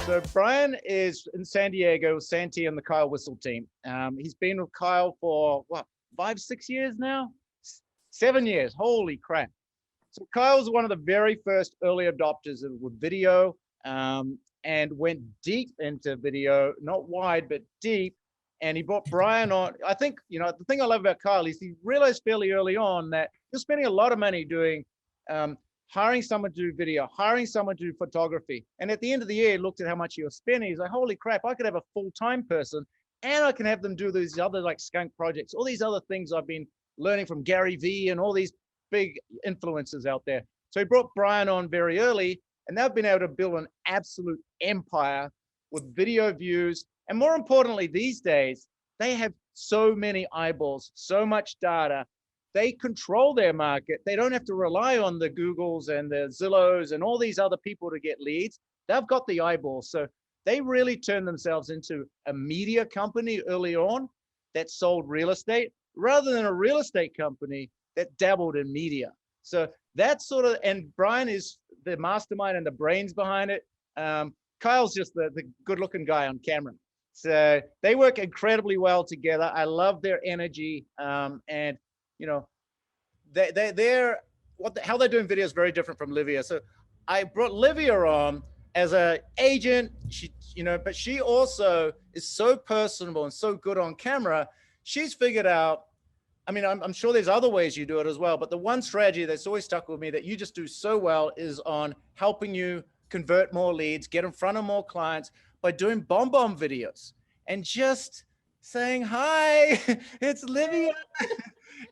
So Brian is in San Diego with Santi and the Kyle Whistle team. He's been with Kyle for what, 5, 6 years now? 7 years, holy crap. So Kyle's one of the very first early adopters with video, and went deep into video, not wide, but deep. And he brought Brian on. I think, the thing I love about Kyle is he realized fairly early on that you're spending a lot of money doing, hiring someone to do video, hiring someone to do photography. And at the end of the year, he looked at how much he was spending. He's like, holy crap, I could have a full-time person and I can have them do these other like skunk projects, all these other things I've been learning from Gary Vee and all these big influencers out there. So he brought Brian on very early, and they've been able to build an absolute empire with video views. And more importantly, these days, they have so many eyeballs, so much data. They control their market. They don't have to rely on the Googles and the Zillows and all these other people to get leads. They've got the eyeballs. So they really turned themselves into a media company early on that sold real estate rather than a real estate company that dabbled in media. So that's sort of, and Brian is the mastermind and the brains behind it. Kyle's just the good looking guy on camera. So they work incredibly well together. I love their energy. And they're how they're doing video is very different from Livia. So I brought Livia on as an agent. But she also is so personable and so good on camera. She's figured out, I'm sure there's other ways you do it as well, but the one strategy that's always stuck with me that you just do so well is on helping you convert more leads, get in front of more clients by doing Bombbomb videos and just saying, hi, it's Livia,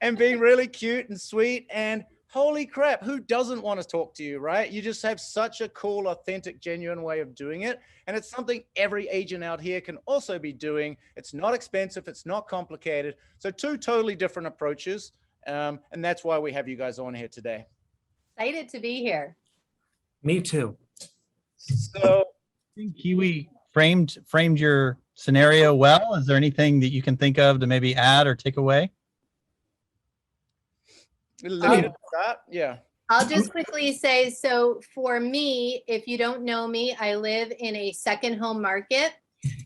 and being really cute and sweet. And holy crap, who doesn't want to talk to you, right? You just have such a cool, authentic, genuine way of doing it. And it's something every agent out here can also be doing. It's not expensive. It's not complicated. So 2 totally different approaches. And that's why we have you guys on here today. Excited to be here. Me too. So I think Kiwi framed your scenario well. Is there anything that you can think of to maybe add or take away? Yeah. I'll just quickly say, so for me, if you don't know me, I live in a second home market.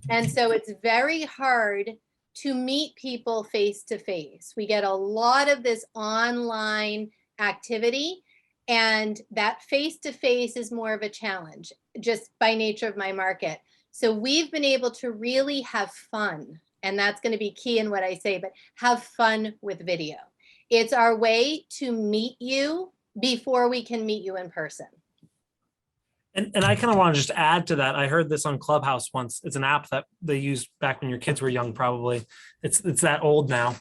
And so it's very hard to meet people face to face. We get a lot of this online activity, and that face to face is more of a challenge just by nature of my market. So we've been able to really have fun, and that's going to be key in what I say, but have fun with video. It's our way to meet you before we can meet you in person. And I kind of want to just add to that. I heard this on Clubhouse once. It's an app that they used back when your kids were young, probably. It's that old now.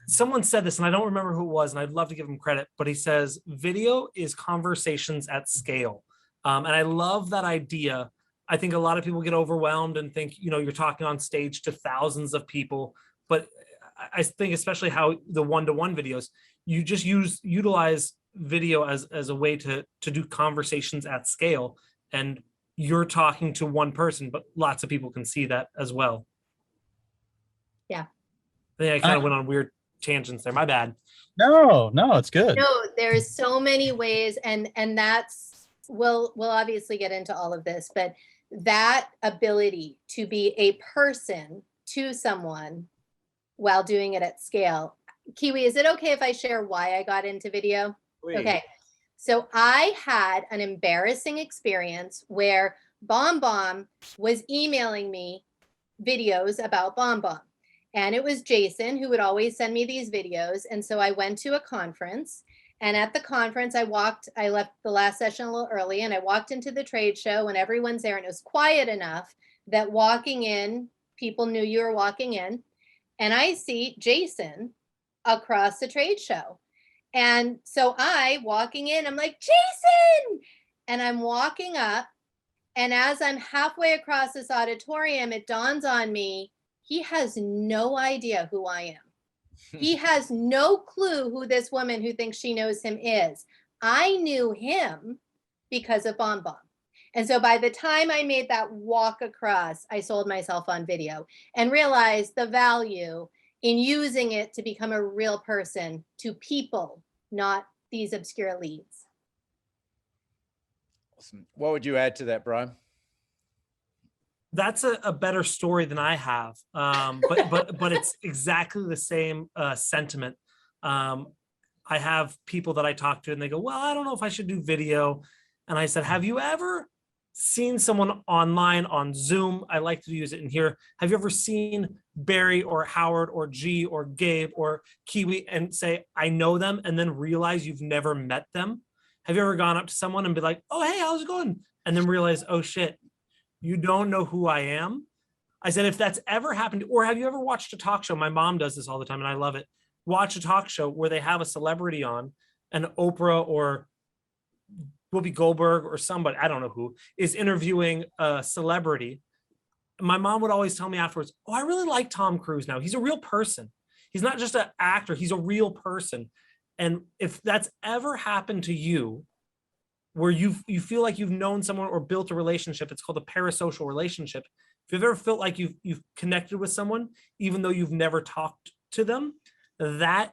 Someone said this, and I don't remember who it was, and I'd love to give him credit, but he says, video is conversations at scale. And I love that idea. I think a lot of people get overwhelmed and think, you're talking on stage to thousands of people, but I think especially how the one-to-one videos, you just utilize video as a way to do conversations at scale, and you're talking to one person, but lots of people can see that as well. Yeah. I think I kind of went on weird tangents there. My bad. No, it's good. No, there's so many ways, and that's, we'll obviously get into all of this, but that ability to be a person to someone while doing it at scale. Kiwi, is it okay if I share why I got into video? Please. Okay. So I had an embarrassing experience where Bombbomb was emailing me videos about Bombbomb. And it was Jason who would always send me these videos. And so I went to a conference, and at the conference I left the last session a little early, and I walked into the trade show and everyone's there, and it was quiet enough that walking in, people knew you were walking in. And I see Jason across the trade show. And so walking in, I'm like, Jason! And I'm walking up. And as I'm halfway across this auditorium, it dawns on me, he has no idea who I am. He has no clue who this woman who thinks she knows him is. I knew him because of Bombbomb. And so by the time I made that walk across, I sold myself on video and realized the value in using it to become a real person to people, not these obscure leads. Awesome. What would you add to that, Brian? That's a better story than I have. But it's exactly the same sentiment. I have people that I talk to and they go, well, I don't know if I should do video. And I said, have you ever seen someone online on Zoom? I like to use it in here. Have you ever seen Barry or Howard or G or Gabe or Kiwi and say, I know them, and then realize you've never met them? Have you ever gone up to someone and be like, oh, hey, how's it going? And then realize, oh shit, you don't know who I am? I said, if that's ever happened, or have you ever watched a talk show? My mom does this all the time and I love it. Watch a talk show where they have a celebrity on, and Oprah or Whoopi Goldberg or somebody, I don't know who, is interviewing a celebrity. My mom would always tell me afterwards, oh, I really like Tom Cruise now. He's a real person. He's not just an actor, he's a real person. And if that's ever happened to you, where you feel like you've known someone or built a relationship, it's called a parasocial relationship. If you've ever felt like you've connected with someone, even though you've never talked to them, that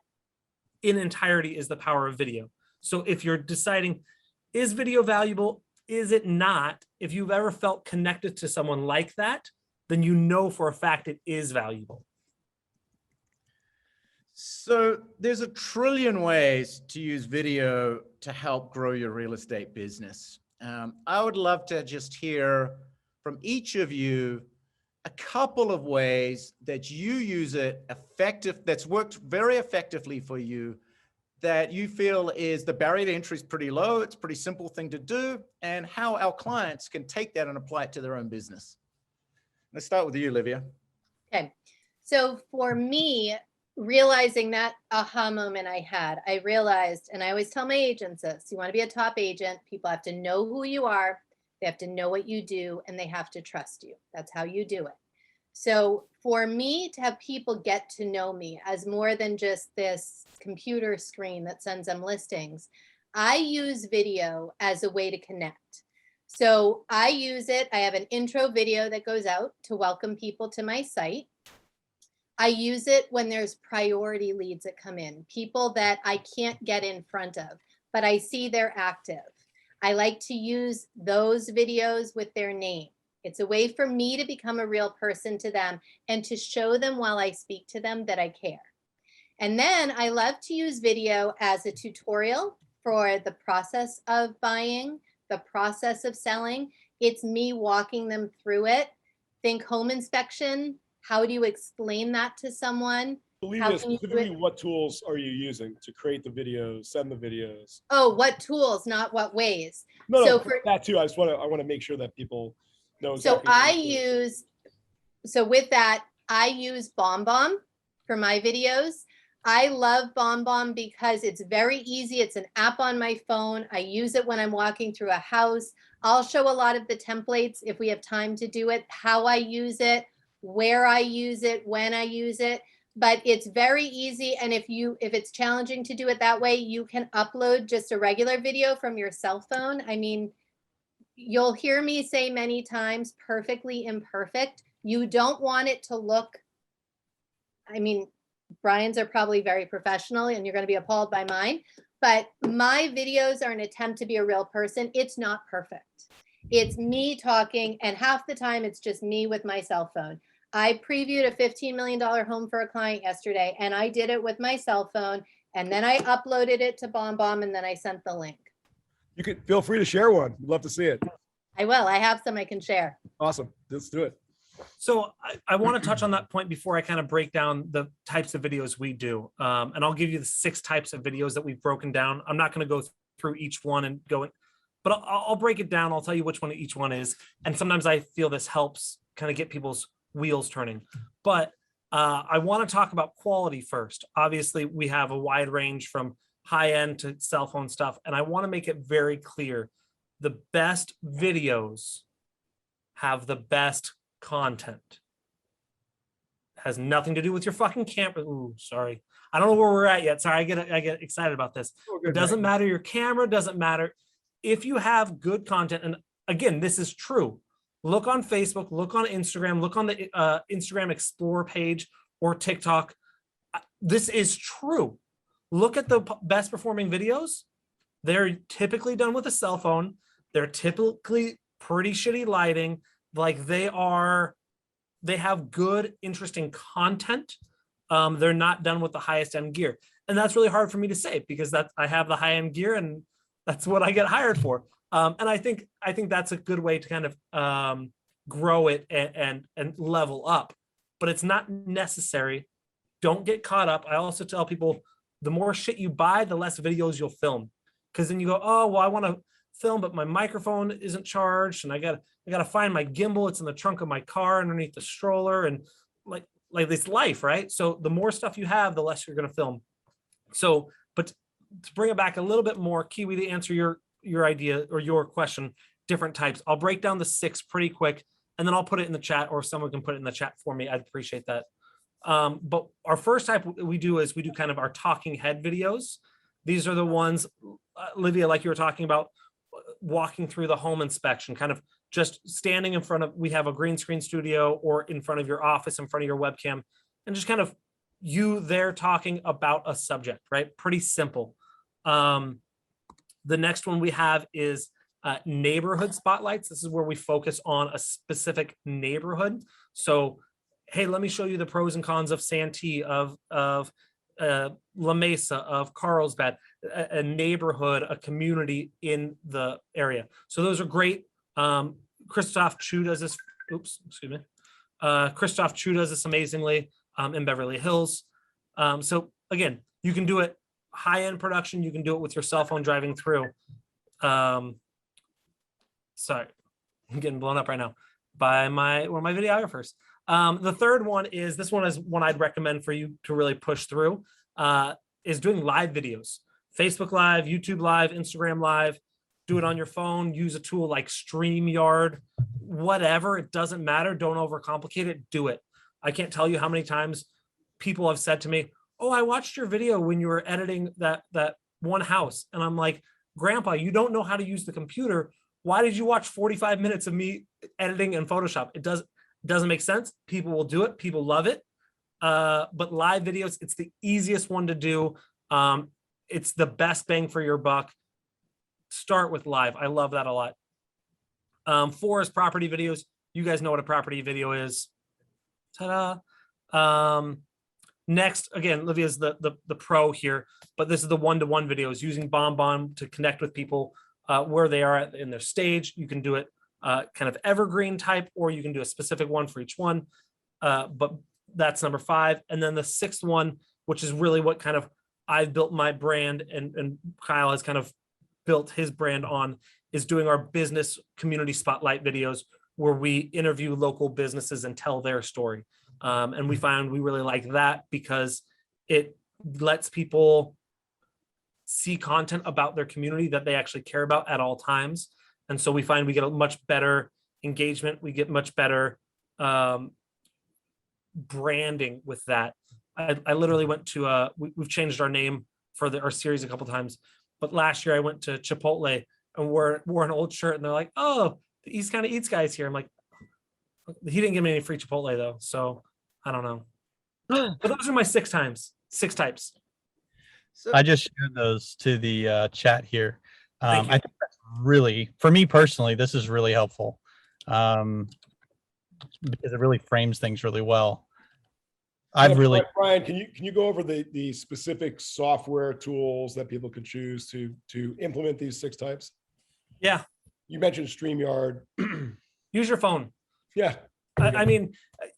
in entirety is the power of video. So if you're deciding, is video valuable? Is it not? If you've ever felt connected to someone like that, then you know for a fact it is valuable. So there's a trillion ways to use video to help grow your real estate business. I would love to just hear from each of you a couple of ways that you use it that's worked very effectively for you, that you feel is the barrier to entry is pretty low, it's a pretty simple thing to do, and how our clients can take that and apply it to their own business. Let's start with you, Olivia. Okay. So for me, realizing that aha moment I had, I realized, and I always tell my agents this, you want to be a top agent, people have to know who you are, they have to know what you do, and they have to trust you. That's how you do it. So for me to have people get to know me as more than just this computer screen that sends them listings, I use video as a way to connect. So I use it. I have an intro video that goes out to welcome people to my site. I use it when there's priority leads that come in, people that I can't get in front of, but I see they're active. I like to use those videos with their name. It's a way for me to become a real person to them and to show them while I speak to them that I care. And then I love to use video as a tutorial for the process of buying, the process of selling. It's me walking them through it. Think home inspection. How do you explain that to someone? Olivia, specifically, what tools are you using to create the videos, send the videos? Oh, what tools, not what ways. No, So no, for that too. I want to make sure that people know. So Exactly with that, I use Bombbomb for my videos. I love Bombbomb because it's very easy. It's an app on my phone. I use it when I'm walking through a house. I'll show a lot of the templates if we have time to do it, how I use it, where I use it, when I use it. But it's very easy. And if it's challenging to do it that way, you can upload just a regular video from your cell phone. I mean, you'll hear me say many times, perfectly imperfect. You don't want it to look, I mean, Brian's are probably very professional and you're going to be appalled by mine, but my videos are an attempt to be a real person. It's not perfect. It's me talking, and half the time it's just me with my cell phone. I previewed a $15 million home for a client yesterday, and I did it with my cell phone, and then I uploaded it to Bombbomb, and then I sent the link. You can feel free to share one. We'd love to see it. I will. I have some I can share. Awesome. Let's do it. So I want to touch on that point before I kind of break down the types of videos we do. And I'll give you the 6 types of videos that we've broken down. I'm not going to go through each one and go, but I'll break it down. I'll tell you which one each one is. And sometimes I feel this helps kind of get people's wheels turning. But I want to talk about quality first. Obviously, we have a wide range from high end to cell phone stuff. And I want to make it very clear. The best videos have the best content. Has nothing to do with your fucking camera. Ooh, sorry. I don't know where we're at yet. Sorry, I get excited about this. It doesn't matter your camera, doesn't matter. If you have good content, and again, this is true. Look on Facebook, look on Instagram, look on the Instagram Explore page or TikTok. This is true. Look at the best performing videos. They're typically done with a cell phone. They're typically pretty shitty lighting. Like they have good, interesting content. They're not done with the highest end gear. And that's really hard for me to say because I have the high end gear and that's what I get hired for. And I think that's a good way to kind of grow it and level up, but it's not necessary. Don't get caught up. I also tell people the more shit you buy, the less videos you'll film. Cause then you go, oh, well, I want to film, but my microphone isn't charged and I gotta find my gimbal. It's in the trunk of my car underneath the stroller and like this life, right? So the more stuff you have, the less you're going to film. So, but to bring it back a little bit more, Kiwi, to answer your idea or your question, different types. I'll break down the 6 pretty quick and then I'll put it in the chat or if someone can put it in the chat for me. I'd appreciate that. But our first type we do kind of our talking head videos. These are the ones, Livia, like you were talking about, walking through the home inspection, kind of just standing in front of, we have a green screen studio or in front of your office, in front of your webcam, and just kind of you there talking about a subject, right? Pretty simple. The next one we have is neighborhood spotlights. This is where we focus on a specific neighborhood. So, hey, let me show you the pros and cons of Santee, of La Mesa, of Carlsbad, a neighborhood, a community in the area. So those are great. Christoph Chu does this. Oops, excuse me. Christoph Chu does this amazingly in Beverly Hills. So again, you can do it high-end production. You can do it with your cell phone driving through. Sorry, I'm getting blown up right now by one of my videographers. The third one is, this one is one I'd recommend for you to really push through, is doing live videos. Facebook Live, YouTube Live, Instagram Live. Do it on your phone. Use a tool like StreamYard, whatever. It doesn't matter. Don't overcomplicate it. Do it. I can't tell you how many times people have said to me, oh, I watched your video when you were editing that one house. And I'm like, Grandpa, you don't know how to use the computer. Why did you watch 45 minutes of me editing in Photoshop? It doesn't make sense. People will do it. People love it. But live videos, it's the easiest one to do. It's the best bang for your buck. Start with live. I love that a lot. 4 is property videos. You guys know what a property video is. Ta-da. Next, again, Livia's the pro here, but this is the one-to-one videos using Bombbomb to connect with people where they are in their stage. You can do it kind of evergreen type, or you can do a specific one for each one. But that's number 5. And then the 6th one, which is really what kind of I've built my brand and Kyle has kind of built his brand on, is doing our business community spotlight videos where we interview local businesses and tell their story. And we find we really like that because it lets people see content about their community that they actually care about at all times. And so we find we get a much better engagement. We get much better branding with that. I literally went to, we've changed our name for our series a couple times, but last year I went to Chipotle and wore an old shirt and they're like, oh, the East Kind of Eats guy's here. I'm like, he didn't give me any free Chipotle though. So I don't know. But those are my 6 types. So, I just shared those to the chat here. Thank you. I think that's really, for me personally, this is really helpful because it really frames things really well. Brian, can you go over the specific software tools that people can choose to implement these 6 types? Yeah. You mentioned StreamYard. Use your phone. Yeah. I mean,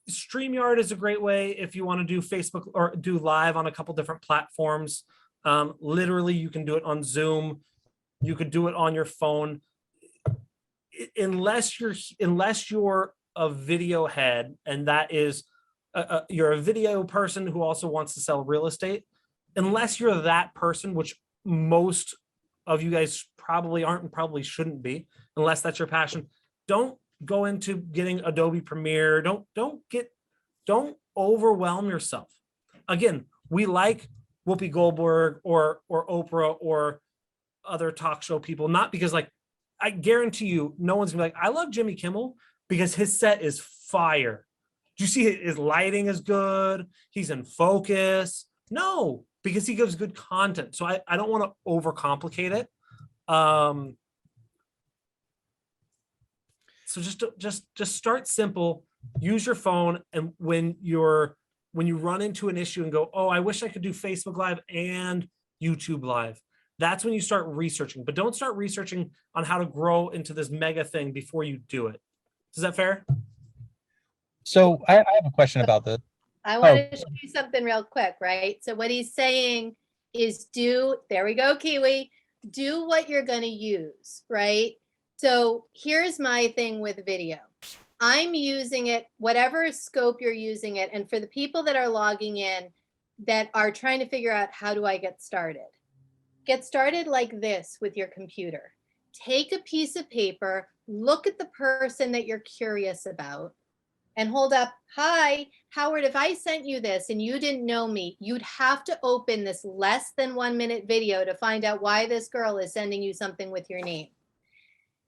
StreamYard is a great way if you want to do Facebook or do live on a couple different platforms. Literally, you can do it on Zoom. You could do it on your phone. Unless you're a video head, and that is you're a video person who also wants to sell real estate. Unless you're that person, which most of you guys probably aren't and probably shouldn't be, unless that's your passion, don't go into getting Adobe Premiere. Don't overwhelm yourself. Again, we like Whoopi Goldberg or Oprah or other talk show people, not because like, I guarantee you no one's gonna be like, I love Jimmy Kimmel because his set is fire. Do you see his lighting is good? He's in focus. No, because he gives good content. So I don't want to overcomplicate it. So just start simple, use your phone. And when you run into an issue and go, oh, I wish I could do Facebook Live and YouTube Live, that's when you start researching. But don't start researching on how to grow into this mega thing before you do it. Is that fair? So I have a question about this. I want to show you something real quick, right? So what he's saying is there we go, Kiwi, do what you're going to use, right? So here's my thing with video. I'm using it, whatever scope you're using it. And for the people that are logging in that are trying to figure out how do I get started? Get started like this with your computer. Take a piece of paper, look at the person that you're curious about, and hold up, hi, Howard, if I sent you this and you didn't know me, you'd have to open this less than 1 minute video to find out why this girl is sending you something with your name.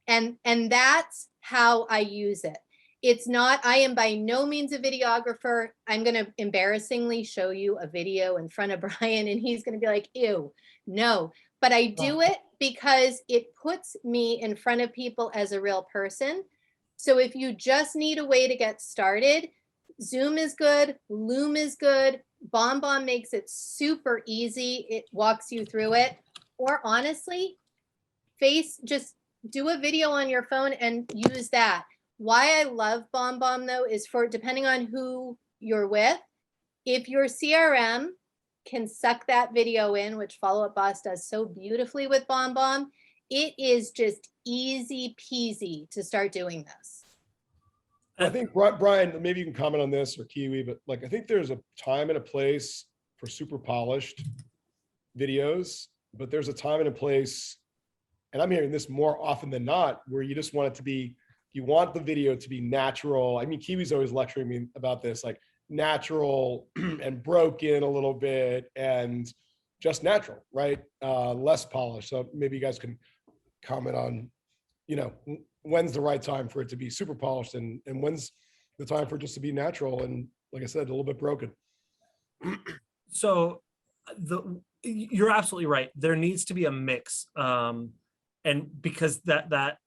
And that's how I use it. It's not, I am by no means a videographer. I'm going to embarrassingly show you a video in front of Brian and he's going to be like, ew, no. But I do it because it puts me in front of people as a real person. So if you just need a way to get started, Zoom is good, Loom is good, Bombbomb makes it super easy. It walks you through it. Or honestly, just do a video on your phone and use that. Why I love Bombbomb though is for depending on who you're with, if your CRM can suck that video in, which Follow Up Boss does so beautifully with Bombbomb, it is just easy peasy to start doing this. I think Brian, maybe you can comment on this or Kiwi, but like, I think there's a time and a place for super polished videos, but there's a time and a place, and I'm hearing this more often than not, where you just want it to be, you want the video to be natural. I mean, Kiwi's always lecturing me about this, like natural and broken a little bit and just natural, right? Less polished. So maybe you guys can comment on, when's the right time for it to be super polished and when's the time for it just to be natural and, like I said, a little bit broken. So you're absolutely right. There needs to be a mix. And because that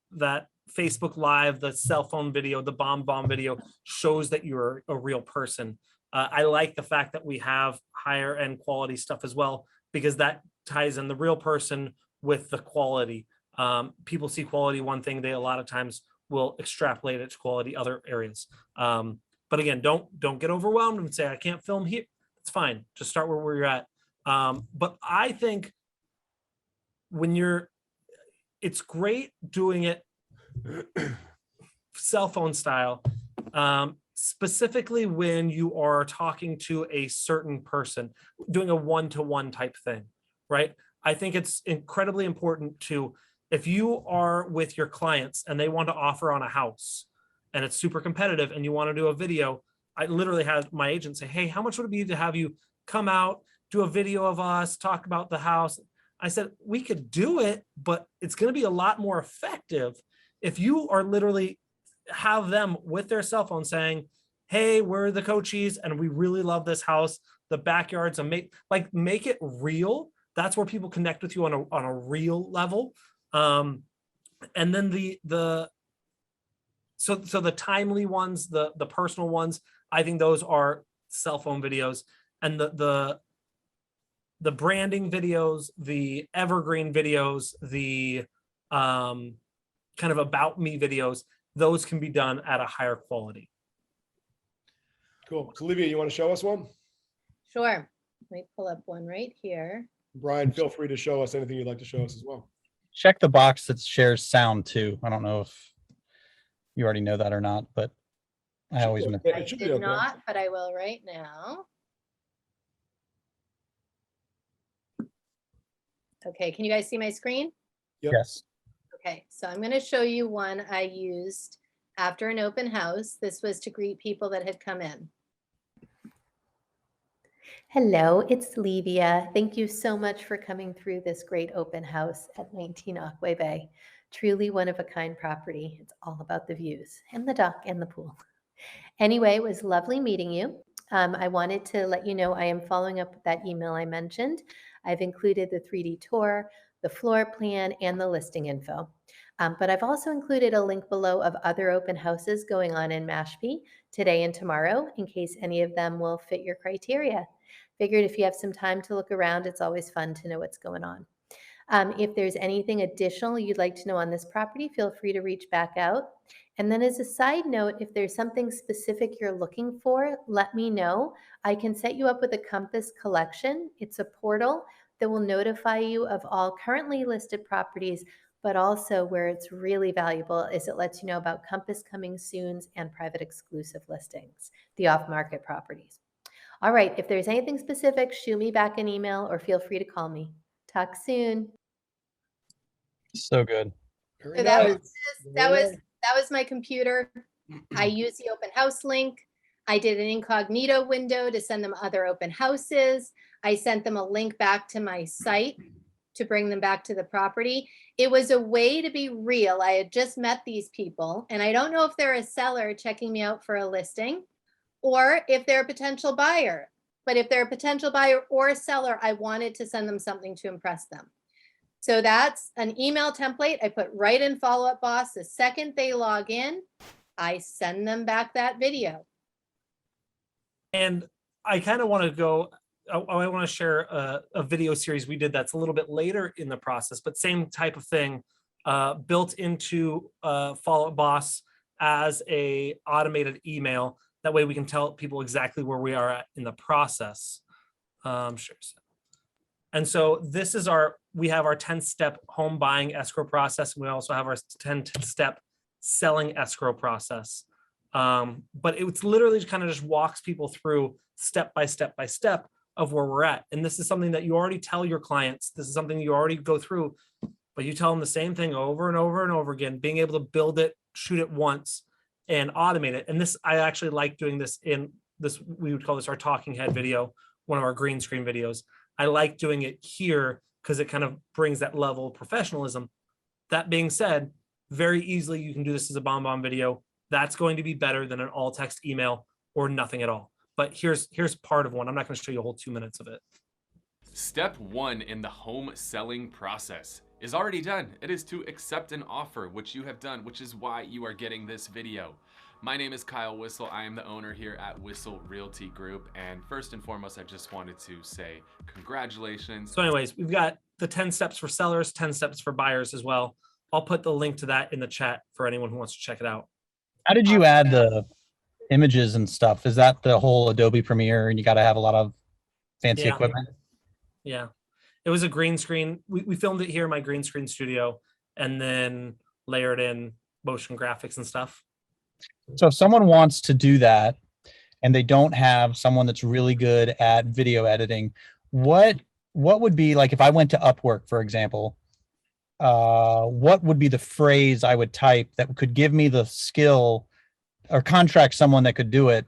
Facebook Live, the cell phone video, the Bombbomb video shows that you're a real person. I like the fact that we have higher end quality stuff as well, because that ties in the real person with the quality. People see quality one thing, they a lot of times will extrapolate it to quality other areas. But again, don't get overwhelmed and say, I can't film here. It's fine. Just start where you're at. But I think it's great doing it cell phone style, specifically when you are talking to a certain person, doing a one-to-one type thing, right? I think it's incredibly important to, if you are with your clients and they want to offer on a house and it's super competitive and you want to do a video, I literally had my agent say, hey, how much would it be to have you come out, do a video of us, talk about the house? I said, we could do it, but it's going to be a lot more effective if you are literally have them with their cell phone saying, hey, we're the Coaches and we really love this house. The backyards and make it real. That's where people connect with you on a real level. And then so the timely ones, the personal ones, I think those are cell phone videos, and the branding videos, the evergreen videos, the kind of about me videos, those can be done at a higher quality. Cool. So Olivia, you want to show us one? Sure. Let me pull up one right here. Brian, feel free to show us anything you'd like to show us as well. Check the box that shares sound too. I don't know if you already know that or not, but I always miss. I did not, but I will right now. Okay, can you guys see my screen? Yep. Yes. Okay, so I'm going to show you one I used after an open house. This was to greet people that had come in. Hello, it's Livia. Thank you so much for coming through this great open house at 19 Aquay Bay. Truly one of a kind property. It's all about the views and the dock and the pool. Anyway, it was lovely meeting you. I wanted to let you know I am following up with that email I mentioned. I've included the 3D tour, the floor plan, and the listing info. But I've also included a link below of other open houses going on in Mashpee today and tomorrow, in case any of them will fit your criteria. Figured if you have some time to look around, it's always fun to know what's going on. If there's anything additional you'd like to know on this property, feel free to reach back out. And then as a side note, if there's something specific you're looking for, let me know. I can set you up with a Compass collection. It's a portal that will notify you of all currently listed properties, but also where it's really valuable is it lets you know about Compass coming soons and private exclusive listings, the off-market properties. All right, if there's anything specific, shoot me back an email or feel free to call me. Talk soon. So good. Very So that nice. that was my computer. I used the open house link. I did an incognito window to send them other open houses. I sent them a link back to my site to bring them back to the property. It was a way to be real. I had just met these people, and I don't know if they're a seller checking me out for a listing or if they're a potential buyer. But if they're a potential buyer or a seller, I wanted to send them something to impress them. So that's an email template I put right in Follow Up Boss. The second they log in, I send them back that video. And I kind of want to go, I want to share a video series we did that's a little bit later in the process, but same type of thing, built into Follow Up Boss as a automated email. That way we can tell people exactly where we are at in the process. Sure. And so this is we have our 10-step home buying escrow process. And we also have our 10-step selling escrow process. But it's literally kind of just walks people through step by step by step of where we're at. And this is something that you already tell your clients. This is something you already go through, but you tell them the same thing over and over and over again, being able to build it, shoot it once, and automate it. And this, I actually like doing this in this, we would call this our talking head video, one of our green screen videos. I like doing it here because it kind of brings that level of professionalism. That being said, very easily you can do this as a Bombbomb video. That's going to be better than an all text email or nothing at all. But here's part of one. I'm not going to show you a whole 2 minutes of it. Step 1 in the home selling process is already done. It is to accept an offer, which you have done, which is why you are getting this video. My name is Kyle Whistle. I am the owner here at Whistle Realty Group. And first and foremost, I just wanted to say congratulations. So anyways, we've got the 10 steps for sellers, 10 steps for buyers as well. I'll put the link to that in the chat for anyone who wants to check it out. How did you add the images and stuff? Is that the whole Adobe Premiere and you got to have a lot of fancy Yeah. equipment? Yeah, it was a green screen. We filmed it here in my green screen studio and then layered in motion graphics and stuff. So if someone wants to do that and they don't have someone that's really good at video editing, what would be like if I went to Upwork, for example, what would be the phrase I would type that could give me the skill or contract someone that could do it?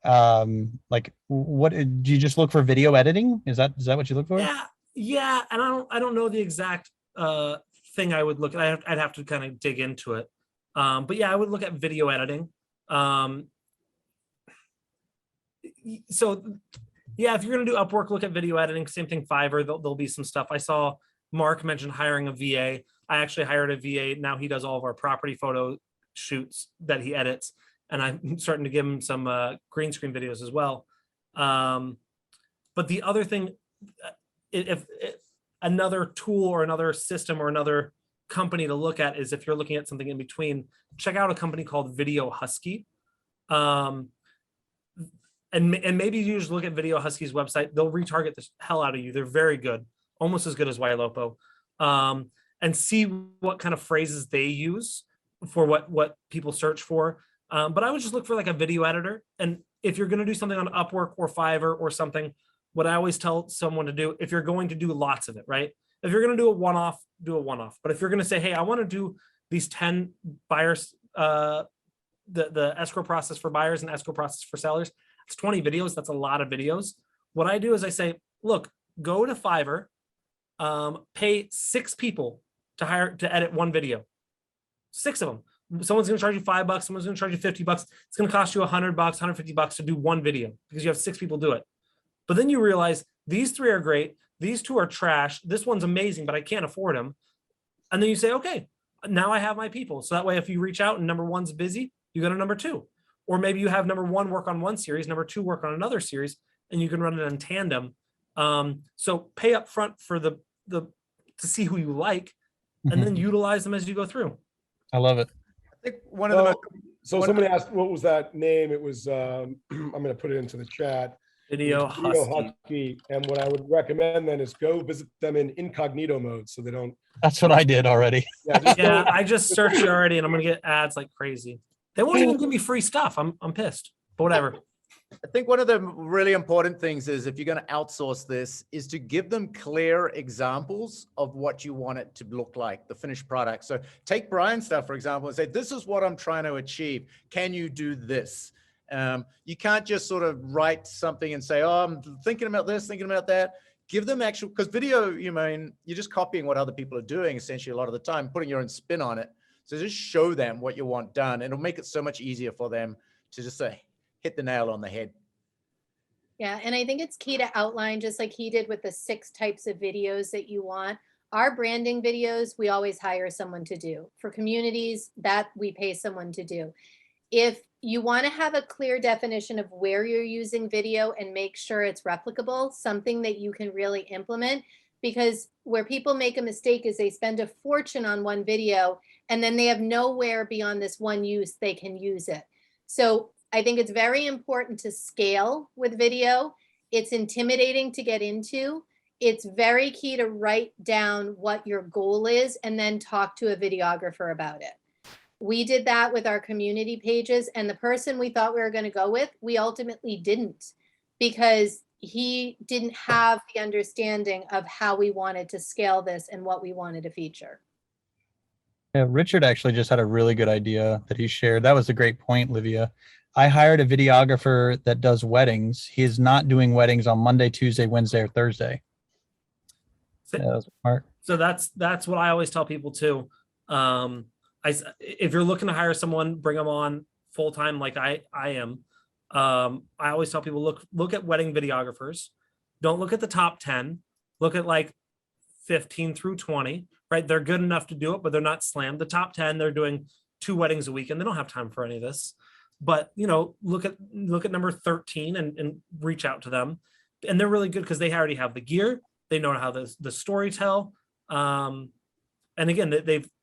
Like what do you just look for video editing? Is that what you look for? Yeah. And I don't know the exact thing I would look at. I'd have to kind of dig into it. But yeah, I would look at video editing. So yeah, if you're going to do Upwork, look at video editing. Same thing, Fiverr, there'll be some stuff. I saw Mark mention hiring a VA. I actually hired a VA. Now he does all of our property photo shoots that he edits. And I'm starting to give him some green screen videos as well. But the other thing, if another tool or another system or another company to look at is if you're looking at something in between, check out a company called Video Husky. And maybe you just look at Video Husky's website. They'll retarget the hell out of you. They're very good, almost as good as Ylopo. And see what kind of phrases they use for what people search for. But I would just look for like a video editor. And if you're going to do something on Upwork or Fiverr or something, what I always tell someone to do, if you're going to do lots of it, right? If you're going to do a one-off, do a one-off. But if you're going to say, hey, I want to do these 10 buyers, the escrow process for buyers and escrow process for sellers, it's 20 videos. That's a lot of videos. What I do is I say, look, go to Fiverr, pay 6 people to edit one video, 6 of them. Someone's going to charge you $5. Someone's going to charge you $50. It's going to cost you $100, $150 to do one video because you have 6 people do it. But then you realize these 3 are great. these two are trash. This one's amazing, but I can't afford them. And then you say, okay, now I have my people. So that way, if you reach out and number one's busy, you go to number two. Or maybe you have number one work on one series, number two work on another series, and you can run it in tandem. So pay up front for the to see who you like, and then utilize them as you go through. I love it. I think one of the most, So somebody asked, what was that name? It was, I'm going to put it into the chat. Video Husky. And what I would recommend then is go visit them in incognito mode so they don't. That's what I did already. Yeah, I just searched it already, and I'm gonna get ads like crazy. They won't even give me free stuff. I'm pissed, but whatever. I think one of the really important things is if you're going to outsource this is to give them clear examples of what you want it to look like, the finished product. So take Brian's stuff, for example, and say, this is what I'm trying to achieve. Can you do this? You can't just sort of write something and say, oh, I'm thinking about this, thinking about that. Give them actual, because video, you're just copying what other people are doing essentially a lot of the time, putting your own spin on it. So just show them what you want done, and it'll make it so much easier for them to just say, hit the nail on the head. Yeah, and I think it's key to outline, just like he did with the 6 types of videos that you want. Our branding videos, we always hire someone to do. For communities, that we pay someone to do. If you want to have a clear definition of where you're using video and make sure it's replicable, something that you can really implement, because where people make a mistake is they spend a fortune on one video and then they have nowhere beyond this one use they can use it. So I think it's very important to scale with video. It's intimidating to get into. It's very key to write down what your goal is and then talk to a videographer about it. We did that with our community pages, and the person we thought we were going to go with, we ultimately didn't, because he didn't have the understanding of how we wanted to scale this and what we wanted to feature. Yeah, Richard actually just had a really good idea that he shared. That was a great point, Livia. I hired a videographer that does weddings. He is not doing weddings on Monday, Tuesday, Wednesday, or Thursday. So, that was smart. So that's what I always tell people too. If you're looking to hire someone, bring them on full time like I am. I always tell people, look at wedding videographers. Don't look at the top 10. Look at like 15 through 20, right? They're good enough to do it, but they're not slammed. The top 10, they're doing 2 weddings a week and they don't have time for any of this. But look at number 13 and reach out to them. And they're really good because they already have the gear. They know how the story tell. And again,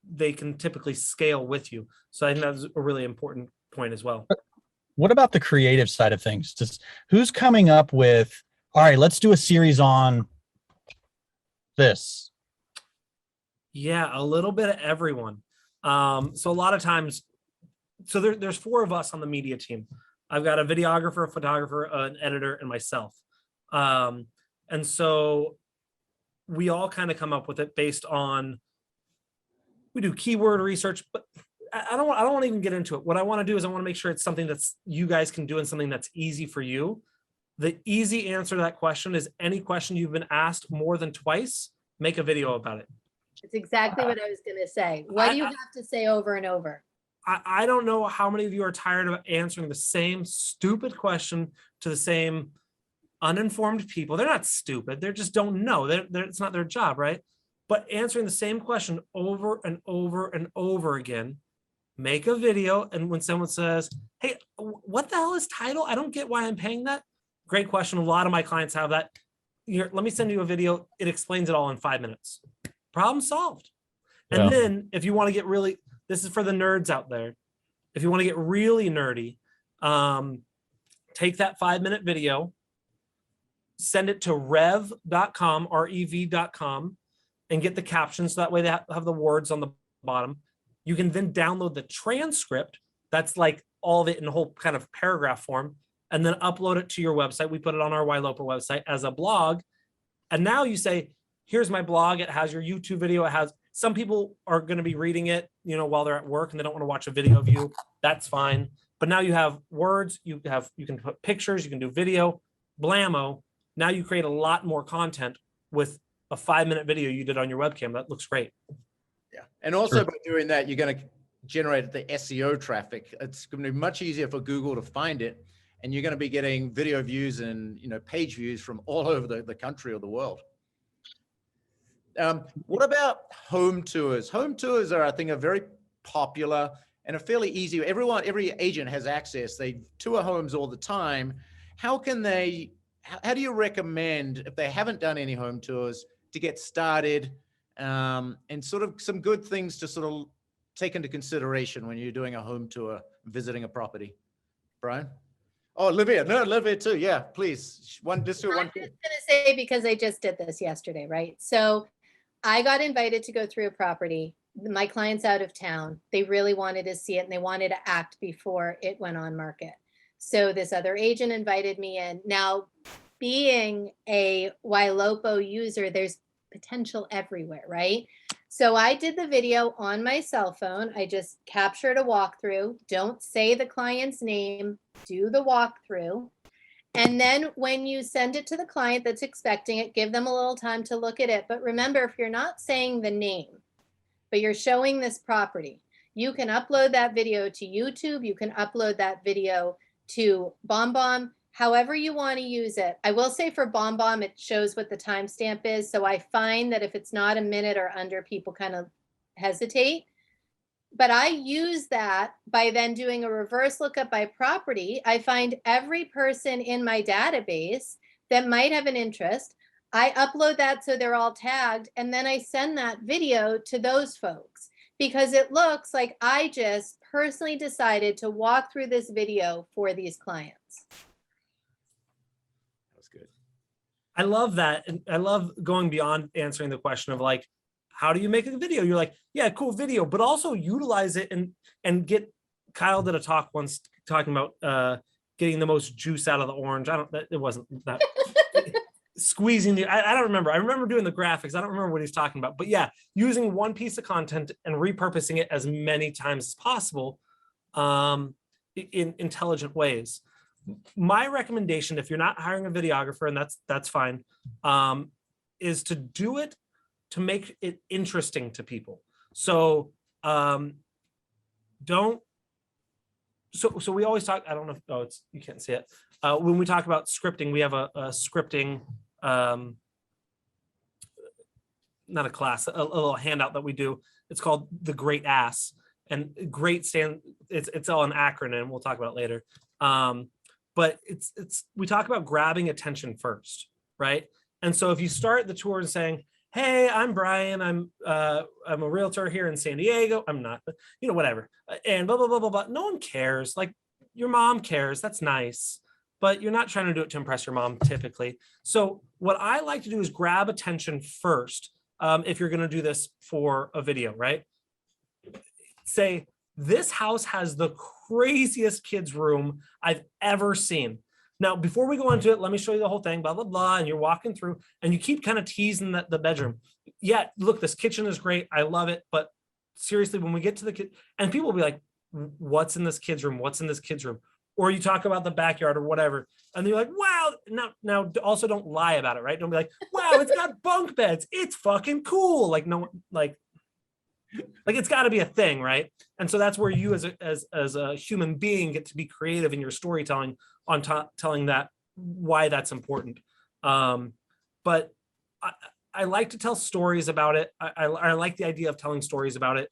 they can typically scale with you. So I think that's a really important point as well. What about the creative side of things? Just who's coming up with, all right, let's do a series on this? Yeah, a little bit of everyone. So a lot of times, so there's 4 of us on the media team. I've got a videographer, a photographer, an editor, and myself. And so we all kind of come up with it based on, we do keyword research, but I don't want to even get into it. What I want to do is I want to make sure it's something that's you guys can do and something that's easy for you. The easy answer to that question is any question you've been asked more than twice, make a video about it. It's exactly what I was going to say. What do you have to say over and over? I don't know how many of you are tired of answering the same stupid question to the same uninformed people. They're not stupid. They just don't know. It's not their job, right? But answering the same question over and over and over again, make a video. And when someone says, hey, what the hell is title? I don't get why I'm paying that. Great question. A lot of my clients have that. Let me send you a video. It explains it all in 5 minutes. Problem solved. And then if you want to get really, this is for the nerds out there. If you want to get really nerdy, take that 5-minute video, send it to rev.com, rev.com, and get the captions. So that way they have the words on the bottom. You can then download the transcript. That's like all of it in a whole kind of paragraph form, and then upload it to your website. We put it on our Ylopo website as a blog. And now you say, here's my blog. It has your YouTube video. It has, some people are going to be reading it, while they're at work and they don't want to watch a video of you. That's fine. But now you have words, you can put pictures, you can do video, blammo. Now you create a lot more content with a 5-minute video you did on your webcam. That looks great. Yeah. And also by doing that, you're going to generate the SEO traffic. It's going to be much easier for Google to find it. And you're going to be getting video views and, page views from all over the country or the world. What about home tours? Home tours are, I think, are very popular and are fairly easy. Every agent has access. They tour homes all the time. How can they, how do you recommend, if they haven't done any home tours, to get started, and sort of some good things to sort of take into consideration when you're doing a home tour, visiting a property? Brian? Oh, Olivia. No, Olivia too. Yeah, please. Just do one. I'm just gonna say, because I just did this yesterday, right? So I got invited to go through a property. My client's out of town. They really wanted to see it and they wanted to act before it went on market. So this other agent invited me in. Now, being a Ylopo user, there's potential everywhere, right? So I did the video on my cell phone. I just captured a walkthrough. Don't say the client's name, do the walkthrough. And then when you send it to the client that's expecting it, give them a little time to look at it. But remember, if you're not saying the name, but you're showing this property, you can upload that video to YouTube. You can upload that video to Bombbomb, however you want to use it. I will say for Bombbomb, it shows what the timestamp is. So I find that if it's not a minute or under, people kind of hesitate. But I use that by then doing a reverse lookup by property. I find every person in my database that might have an interest. I upload that so they're all tagged, and then I send that video to those folks because it looks like I just personally decided to walk through this video for these clients. That's good. I love that. And I love going beyond answering the question of like, how do you make a video? You're like, yeah, cool video, but also utilize it and get. Kyle did a talk once talking about getting the most juice out of the orange. It wasn't that squeezing the, I don't remember. I remember doing the graphics. I don't remember what he's talking about, but yeah, using one piece of content and repurposing it as many times as possible in intelligent ways. My recommendation, if you're not hiring a videographer, and that's fine, is to do it to make it interesting to people. So so we always talk, I don't know if, oh, it's, you can't see it. When we talk about scripting, we have a scripting, not a class, a little handout that we do. It's called the Great Ass, and great it's all an acronym. We'll talk about it later. But we talk about grabbing attention first, right? And so if you start the tour and saying, hey, I'm Brian. I'm a realtor here in San Diego. I'm not, but whatever. And blah, blah, blah, blah, blah. No one cares. Like your mom cares. That's nice. But you're not trying to do it to impress your mom typically. So what I like to do is grab attention first. If you're going to do this for a video, right? Say, this house has the craziest kids' room I've ever seen. Now, before we go into it, let me show you the whole thing, blah, blah, blah. And you're walking through and you keep kind of teasing the bedroom. Yeah, look, this kitchen is great. I love it. But seriously, when we get to the kid, and people will be like, what's in this kid's room? What's in this kid's room? Or you talk about the backyard or whatever. And they're like, wow. Now also don't lie about it, right? Don't be like, wow, it's got bunk beds. It's fucking cool. Like, no, like it's got to be a thing, right? And so that's where you as a human being get to be creative in your storytelling on telling that why that's important. But I like to tell stories about it. I like the idea of telling stories about it.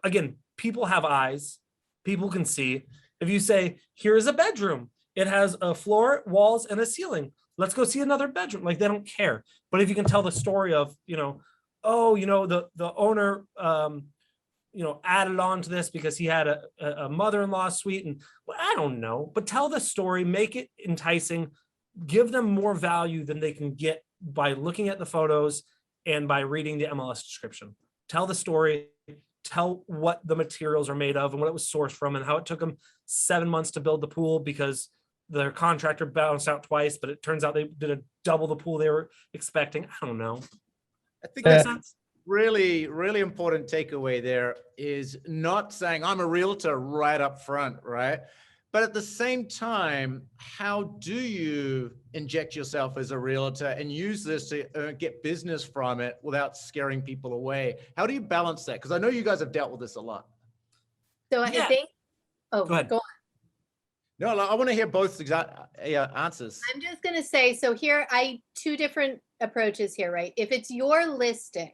Again, people have eyes. People can see. If you say, here's a bedroom, it has a floor, walls, and a ceiling. Let's go see another bedroom. Like, they don't care. But if you can tell the story of, the owner, added on to this because he had a mother-in-law suite, and well, I don't know, but tell the story, make it enticing, give them more value than they can get by looking at the photos and by reading the MLS description. Tell the story, tell what the materials are made of and what it was sourced from and how it took them 7 months to build the pool because their contractor bounced out twice, but it turns out they did a double the pool they were expecting. I don't know. I think that's really, really important takeaway there is not saying I'm a realtor right up front, right? But at the same time, how do you inject yourself as a realtor and use this to get business from it without scaring people away? How do you balance that? Because I know you guys have dealt with this a lot. So Yeah. I think, Go ahead. go on. No, I want to hear both exact answers. I'm just going to say, so here two different approaches here, right? If it's your listing,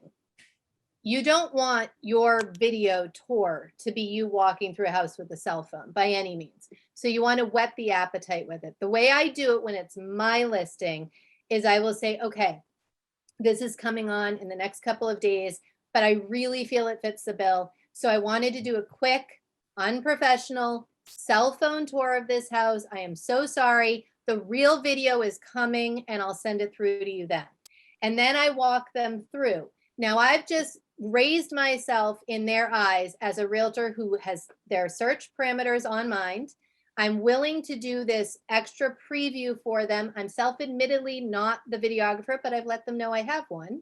you don't want your video tour to be you walking through a house with a cell phone by any means. So you want to whet the appetite with it. The way I do it when it's my listing is I will say, okay, this is coming on in the next couple of days, but I really feel it fits the bill. So I wanted to do a quick, unprofessional cell phone tour of this house. I am so sorry. The real video is coming and I'll send it through to you then. And then I walk them through. Now I've just raised myself in their eyes as a realtor who has their search parameters on mind. I'm willing to do this extra preview for them. I'm self-admittedly not the videographer, but I've let them know I have one.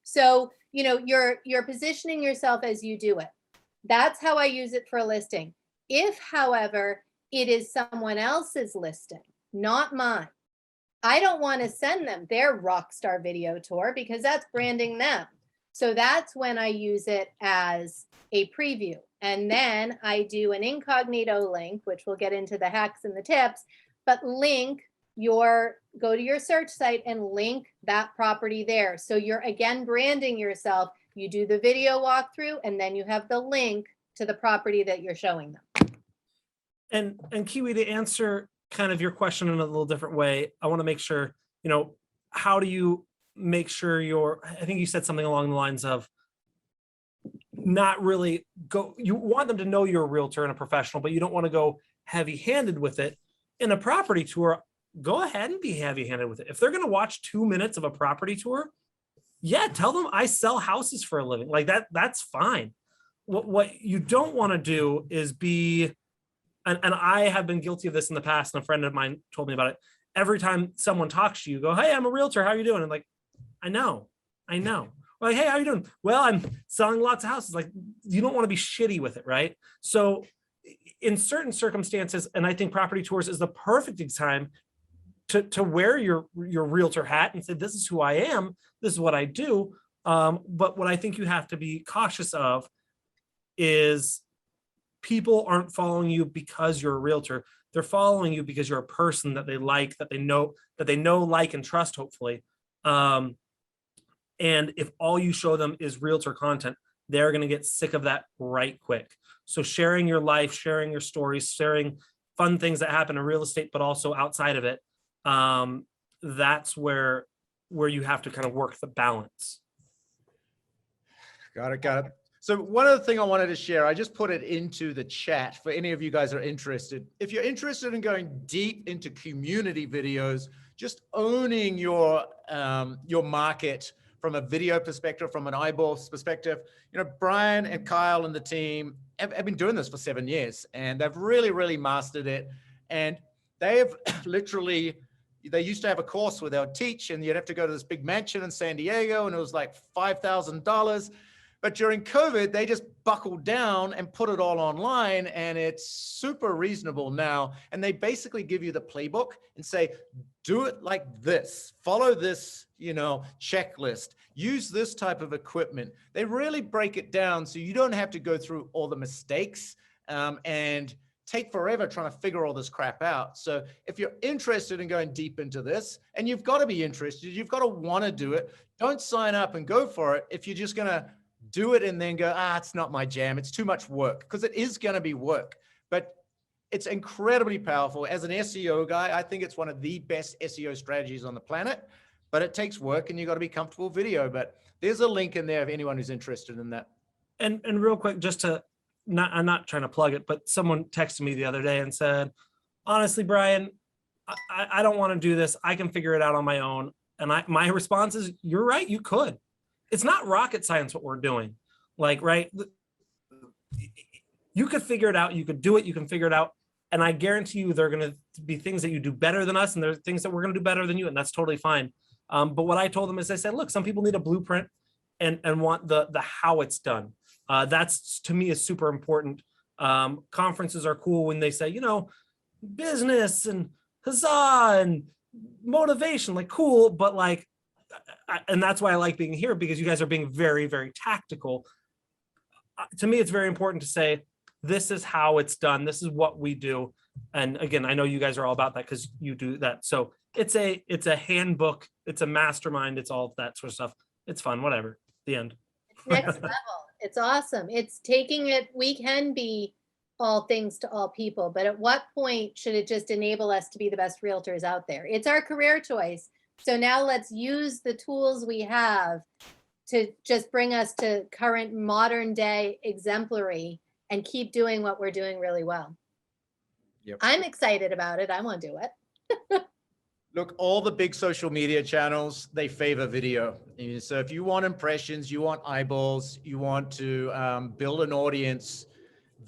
So, you know, you're positioning yourself as you do it. That's how I use it for a listing. If, however, it is someone else's listing, not mine, I don't want to send them their rock star video tour because that's branding them. So that's when I use it as a preview. And then I do an incognito link, which we'll get into the hacks and the tips, but go to your search site and link that property there. So you're again branding yourself. You do the video walkthrough and then you have the link to the property that you're showing them. And Kiwi, to answer kind of your question in a little different way, I want to make sure, you know, how do you make sure I think you said something along the lines of not really you want them to know you're a realtor and a professional, but you don't want to go heavy-handed with it. In a property tour, go ahead and be heavy-handed with it. If they're going to watch 2 minutes of a property tour, yeah, tell them I sell houses for a living. Like that's fine. What you don't want to do is be, and I have been guilty of this in the past, and a friend of mine told me about it. Every time someone talks to you, go, hey, I'm a realtor. How are you doing? And like, I know. Like, hey, how are you doing? Well, I'm selling lots of houses. Like, you don't want to be shitty with it, right? So in certain circumstances, and I think property tours is the perfect time to wear your realtor hat and say, this is who I am. This is what I do. But what I think you have to be cautious of is people aren't following you because you're a realtor. They're following you because you're a person that they like, that they know, like, and trust, hopefully. And if all you show them is realtor content, they're going to get sick of that right quick. So sharing your life, sharing your stories, sharing fun things that happen in real estate, but also outside of it, that's where you have to kind of work the balance. Got it. So one other thing I wanted to share, I just put it into the chat for any of you guys that are interested. If you're interested in going deep into community videos, just owning your market from a video perspective, from an eyeball perspective, you know, Brian and Kyle and the team have been doing this for 7 years, and they've really, really mastered it. And they have literally, they used to have a course where they would teach, and you'd have to go to this big mansion in San Diego, and it was like $5,000. But during COVID, they just buckled down and put it all online, and it's super reasonable now. And they basically give you the playbook and say, do it like this, follow this, you know, checklist, use this type of equipment. They really break it down so you don't have to go through all the mistakes and take forever trying to figure all this crap out. So if you're interested in going deep into this, and you've got to be interested, you've got to want to do it. Don't sign up and go for it if you're just going to do it and then go, it's not my jam. It's too much work, because it is going to be work, but it's incredibly powerful. As an SEO guy, I think it's one of the best SEO strategies on the planet, but it takes work and you got to be comfortable with video. But there's a link in there if anyone who's interested in that. And real quick, just to I'm not trying to plug it, but someone texted me the other day and said, honestly, Brian, I don't want to do this. I can figure it out on my own. And my response is, you're right. You could. It's not rocket science what we're doing. Like, right. You could figure it out. You could do it. You can figure it out. And I guarantee you there are going to be things that you do better than us. And there's things that we're going to do better than you. And that's totally fine. But what I told them is I said, look, some people need a blueprint and want the how it's done. That's, to me, is super important. Conferences are cool when they say, you know, business and huzzah and motivation, like cool, but like, and that's why I like being here, because you guys are being very, very tactical. To me, it's very important to say, this is how it's done. This is what we do. And again, I know you guys are all about that because you do that. So it's a handbook, it's a mastermind, it's all that sort of stuff. It's fun, whatever. The end. Next level. It's awesome. It's taking it, we can be all things to all people, but at what point should it just enable us to be the best realtors out there? It's our career choice. So now let's use the tools we have to just bring us to current modern day exemplary and keep doing what we're doing really well. Yep. I'm excited about it. I want to do it. Look, all the big social media channels, they favor video. So if you want impressions, you want eyeballs, you want to build an audience,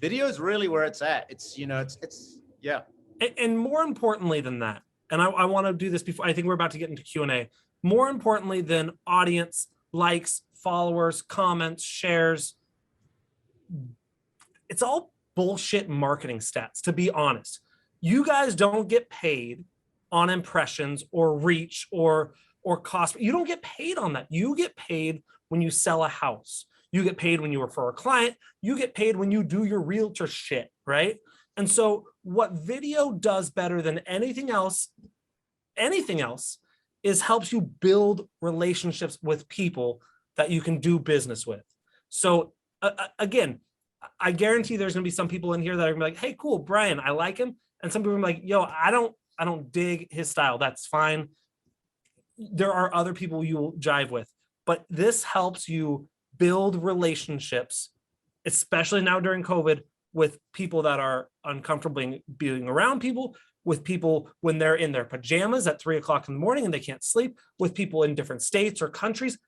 video is really where it's at. It's, you know, it's yeah. And more importantly than that, and I want to do this before, I think we're about to get into Q&A. More importantly than audience, likes, followers, comments, shares, it's all bullshit marketing stats, to be honest. You guys don't get paid on impressions or reach or cost. You don't get paid on that. You get paid when you sell a house. You get paid when you refer a client. You get paid when you do your realtor shit, right? And so what video does better than anything else is helps you build relationships with people that you can do business with. So again, I guarantee there's gonna be some people in here that are gonna be like, hey, cool, Brian, I like him. And some people are like, yo, I don't dig his style. That's fine. There are other people you will jive with, but this helps you build relationships, especially now during COVID, with people that are uncomfortable being around people, with people when they're in their pajamas at 3 o'clock in the morning and they can't sleep, with people in different states or countries.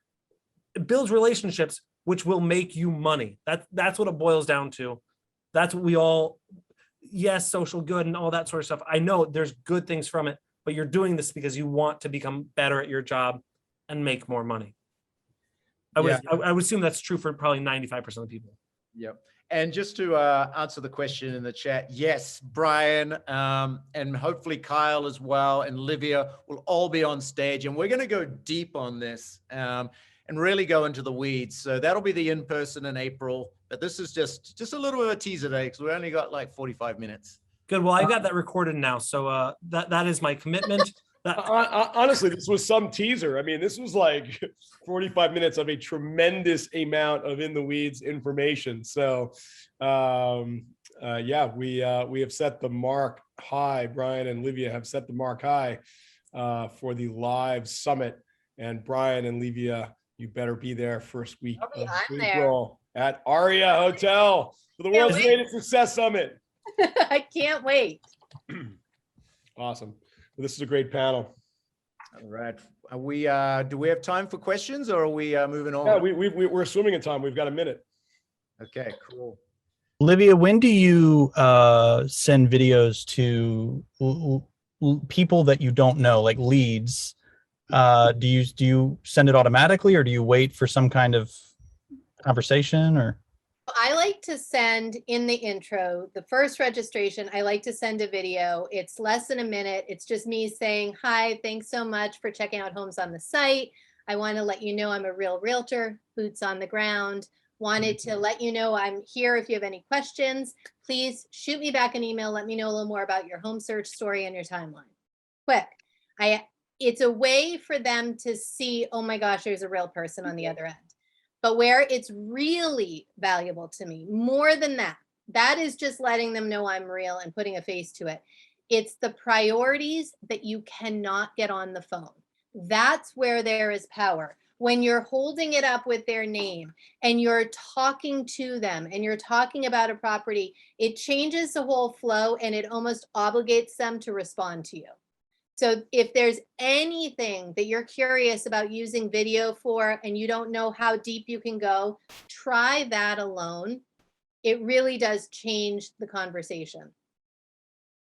It builds relationships, which will make you money. That's what it boils down to. That's what we all, yes, social good and all that sort of stuff. I know there's good things from it, but you're doing this because you want to become better at your job and make more money. I would assume that's true for probably 95% of people. Yep. And just to answer the question in the chat, yes, Brian, and hopefully Kyle as well, and Livia will all be on stage, and we're going to go deep on this and really go into the weeds. So that'll be the in-person in April, but this is just a little bit of a teaser today because we only got like 45 minutes. Good. Well, I got that recorded now, so that is my commitment. Honestly, this was some teaser. I mean, this was like 45 minutes of a tremendous amount of in the weeds information. So, yeah, we have set the mark high. Brian and Livia have set the mark high for the live summit. And Brian and Livia, you better be there first week of April at Aria Hotel for the World's Greatest Success Summit. I can't wait. Awesome. Well, this is a great panel. All right. Are we, do we have time for questions or are we moving on? Yeah, we're swimming in time. We've got a minute. Okay, cool. Olivia, when do you send videos to people that you don't know, like leads? Do you send it automatically or do you wait for some kind of conversation or? I like to send in the intro, the first registration, I like to send a video. It's less than a minute. It's just me saying, hi, thanks so much for checking out homes on the site. I want to let you know I'm a real realtor, boots on the ground. Wanted to let you know I'm here. If you have any questions, please shoot me back an email. Let me know a little more about your home search story and your timeline. Quick. It's a way for them to see, oh my gosh, there's a real person on the other end. But where it's really valuable to me, more than that, that is just letting them know I'm real and putting a face to it. It's the priorities that you cannot get on the phone. That's where there is power. When you're holding it up with their name and you're talking to them and you're talking about a property, it changes the whole flow and it almost obligates them to respond to you. So if there's anything that you're curious about using video for and you don't know how deep you can go, try that alone. It really does change the conversation.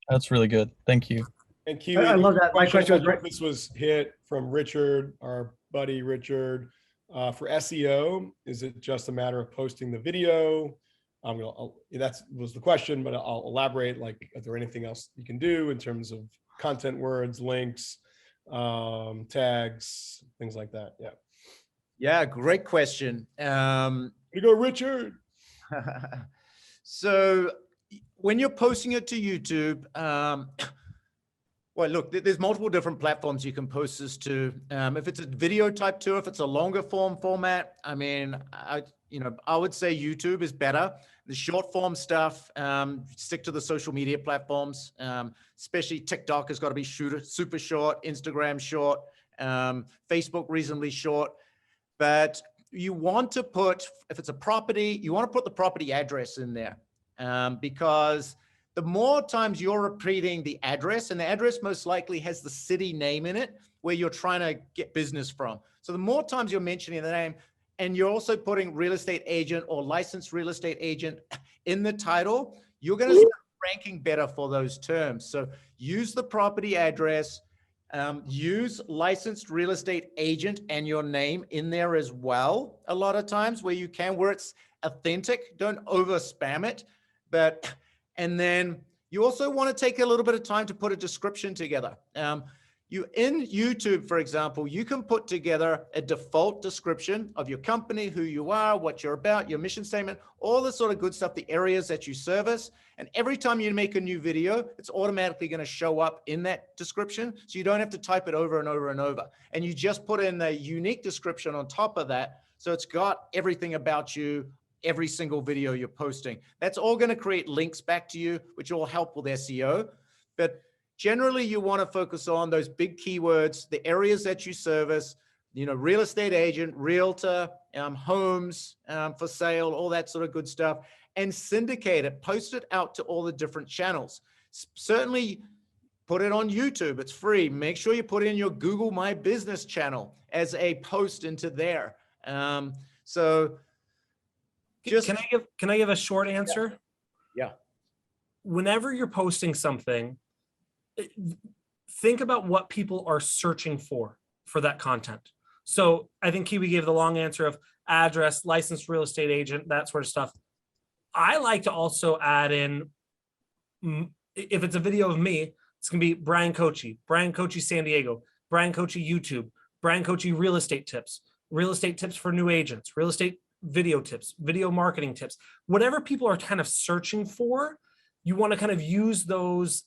That's really good. Thank you. And Kiwi, I love that. My question was right. This was hit from Richard, our buddy Richard. For SEO, is it just a matter of posting the video? That was the question, but I'll elaborate. Like, is there anything else you can do in terms of content words, links, tags, things like that? Yeah. Yeah, great question. You go, Richard. So when you're posting it to YouTube, Well, look, there's multiple different platforms you can post this to. If it's a video type tour, if it's a longer form format, I mean, I would say YouTube is better. The short form stuff, stick to the social media platforms, especially TikTok has got to be super short, Instagram short, Facebook reasonably short. But you want to put, if it's a property, you want to put the property address in there, because the more times you're repeating the address, and the address most likely has the city name in it where you're trying to get business from. So the more times you're mentioning the name, and you're also putting real estate agent or licensed real estate agent in the title, you're going to start ranking better for those terms. So use the property address, use licensed real estate agent and your name in there as well. A lot of times where you can, where it's authentic, don't over spam it. And then you also want to take a little bit of time to put a description together. You in YouTube, for example, you can put together a default description of your company, who you are, what you're about, your mission statement, all the sort of good stuff, the areas that you service. And every time you make a new video, it's automatically going to show up in that description. So you don't have to type it over and over and over. And you just put in a unique description on top of that. So it's got everything about you, every single video you're posting. That's all going to create links back to you, which will help with SEO. But generally, you want to focus on those big keywords, the areas that you service, real estate agent, realtor, homes for sale, all that sort of good stuff, and syndicate it, post it out to all the different channels. Certainly put it on YouTube. It's free. Make sure you put in your Google My Business channel as a post into there. Can I give a short answer? Yeah. Whenever you're posting something, think about what people are searching for that content. So I think Kiwi gave the long answer of address, licensed real estate agent, that sort of stuff. I like to also add in, if it's a video of me, it's gonna be Brian Kochi San Diego, Brian Kochi YouTube, Brian Kochi real estate tips for new agents, real estate video tips, video marketing tips, whatever people are kind of searching for, you want to kind of use those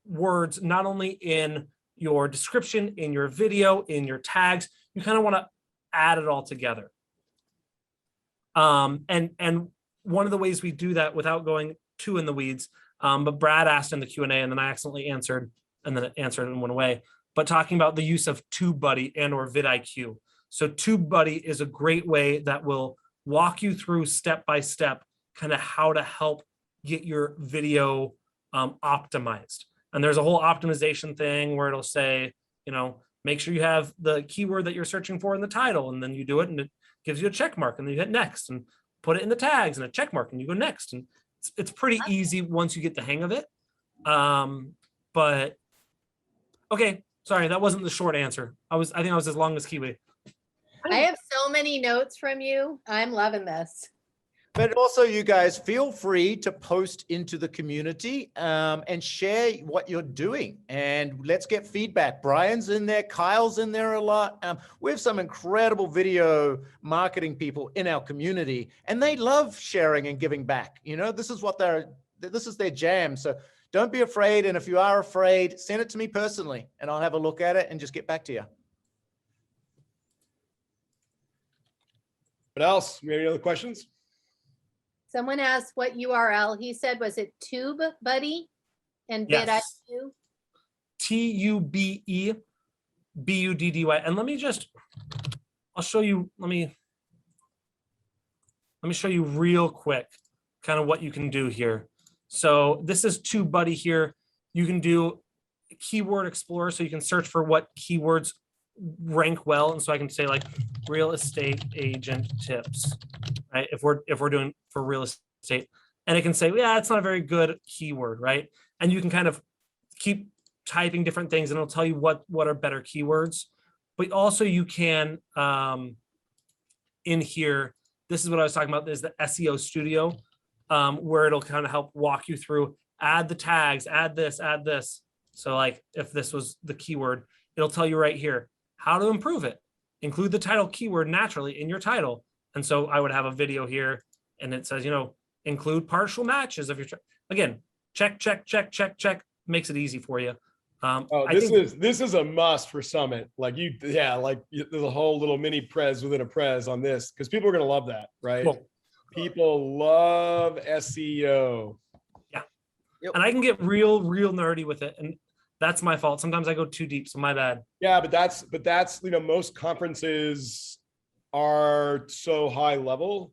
words not only in your description, in your video, in your tags, you kind of want to add it all together. And one of the ways we do that without going too in the weeds, but Brad asked in the Q&A and then I accidentally answered and then it answered and went away, but talking about the use of TubeBuddy and or vidIQ. So TubeBuddy is a great way that will walk you through step-by-step kind of how to help get your video optimized. And there's a whole optimization thing where it'll say, make sure you have the keyword that you're searching for in the title, and then you do it and it gives you a check mark and then you hit next and put it in the tags and a check mark and you go next. And it's pretty easy once you get the hang of it. But okay, sorry, that wasn't the short answer. I think I was as long as Kiwi. I have so many notes from you. I'm loving this. But also, you guys feel free to post into the community and share what you're doing. And let's get feedback. Brian's in there. Kyle's in there a lot. We have some incredible video marketing people in our community, and they love sharing and giving back. This is their jam. So don't be afraid. And if you are afraid, send it to me personally, and I'll have a look at it and just get back to you. What else? You have any other questions? Someone asked what URL. He said, was it TubeBuddy and Yes. vidIQ? TubeBuddy. And I'll show you, let me show you real quick kind of what you can do here. So this is TubeBuddy here. You can do Keyword Explorer, so you can search for what keywords rank well. And so I can say like real estate agent tips, right? If we're doing for real estate, and it can say, yeah, it's not a very good keyword, right? And you can kind of keep typing different things and it'll tell you what are better keywords. But also you can, in here, this is what I was talking about, is the SEO Studio, where it'll kind of help walk you through, add the tags, add this. So like if this was the keyword, it'll tell you right here how to improve it. Include the title keyword naturally in your title. And so I would have a video here and it says, include partial matches of your, again, check, makes it easy for you. Oh, I this think is a must for Summit. Like there's a whole little mini prez within a prez on this because people are gonna love that, right? Cool. People love SEO. and I can get real nerdy with it, and that's my fault. Sometimes I go too deep, so my bad. Yeah, but that's most conferences are so high level,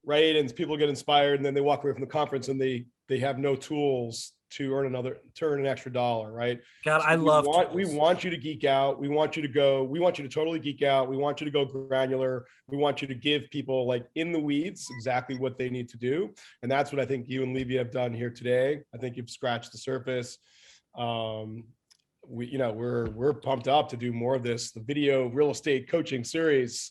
right? And people get inspired and then they walk away from the conference and they have no tools to earn an extra dollar, right? God, So I love we tools. want you to geek out. We want you to totally geek out. We want you to go granular. We want you to give people like in the weeds exactly what they need to do. And that's what I think you and Levy have done here today. I think you've scratched the surface. We're pumped up to do more of this, the video real estate coaching series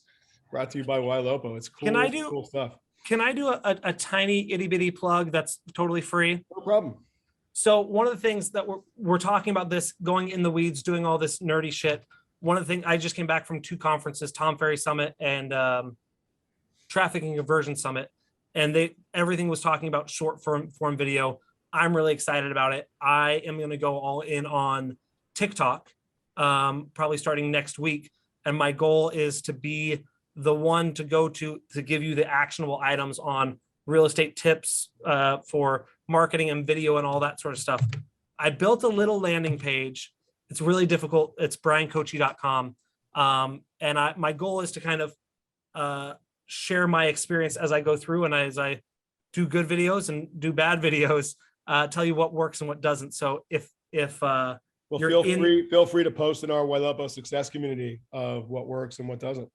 brought to you by Ylopo. It's cool. Cool stuff. Can I do a tiny itty bitty plug that's totally free? No problem. So one of the things that we're talking about, this going in the weeds, doing all this nerdy shit. One of the things, I just came back from 2 conferences, Tom Ferry Summit and Trafficking Conversion Summit, and everything was talking about short form video. I'm really excited about it. I am going to go all in on TikTok, probably starting next week. And my goal is to be the one to go to give you the actionable items on real estate tips for marketing and video and all that sort of stuff. I built a little landing page. It's really difficult. It's briancoachy.com. And my goal is to kind of share my experience as I go through and as I do good videos and do bad videos, tell you what works and what doesn't. So if Well, feel free to post in our Ylopo success community of what works and what doesn't.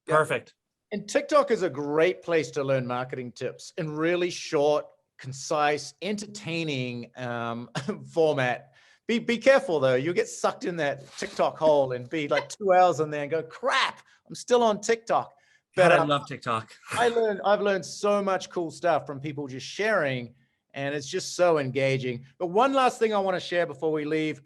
Perfect. And TikTok is a great place to learn marketing tips in really short, concise, entertaining format. Be careful though. You'll get sucked in that TikTok hole and be like 2 hours in there and go, crap, I'm still on TikTok. But I love TikTok. I've learned so much cool stuff from people just sharing, and it's just so engaging. But one last thing I want to share before we leave.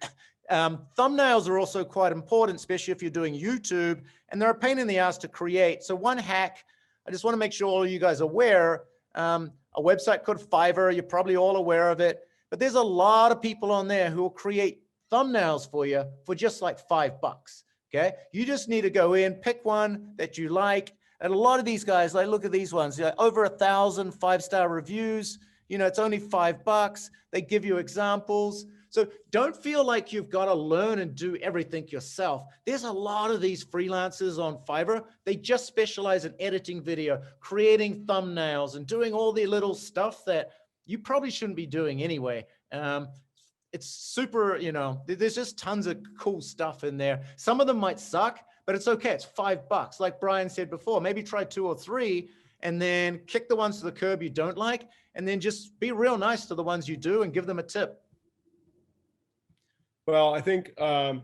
Thumbnails are also quite important, especially if you're doing YouTube, and they're a pain in the ass to create. So one hack, I just want to make sure all you guys are aware, a website called Fiverr, you're probably all aware of it, but there's a lot of people on there who will create thumbnails for you for just like $5, okay? You just need to go in, pick one that you like, and a lot of these guys, like look at these ones, over 1,000 5-star reviews, it's only $5, they give you examples. So don't feel like you've got to learn and do everything yourself. There's a lot of these freelancers on Fiverr. They just specialize in editing video, creating thumbnails, and doing all the little stuff that you probably shouldn't be doing anyway. It's super, there's just tons of cool stuff in there. Some of them might suck, but it's okay. It's $5. Like Brian said before, maybe try 2 or 3 and then kick the ones to the curb you don't like. And then just be real nice to the ones you do and give them a tip. Well, I think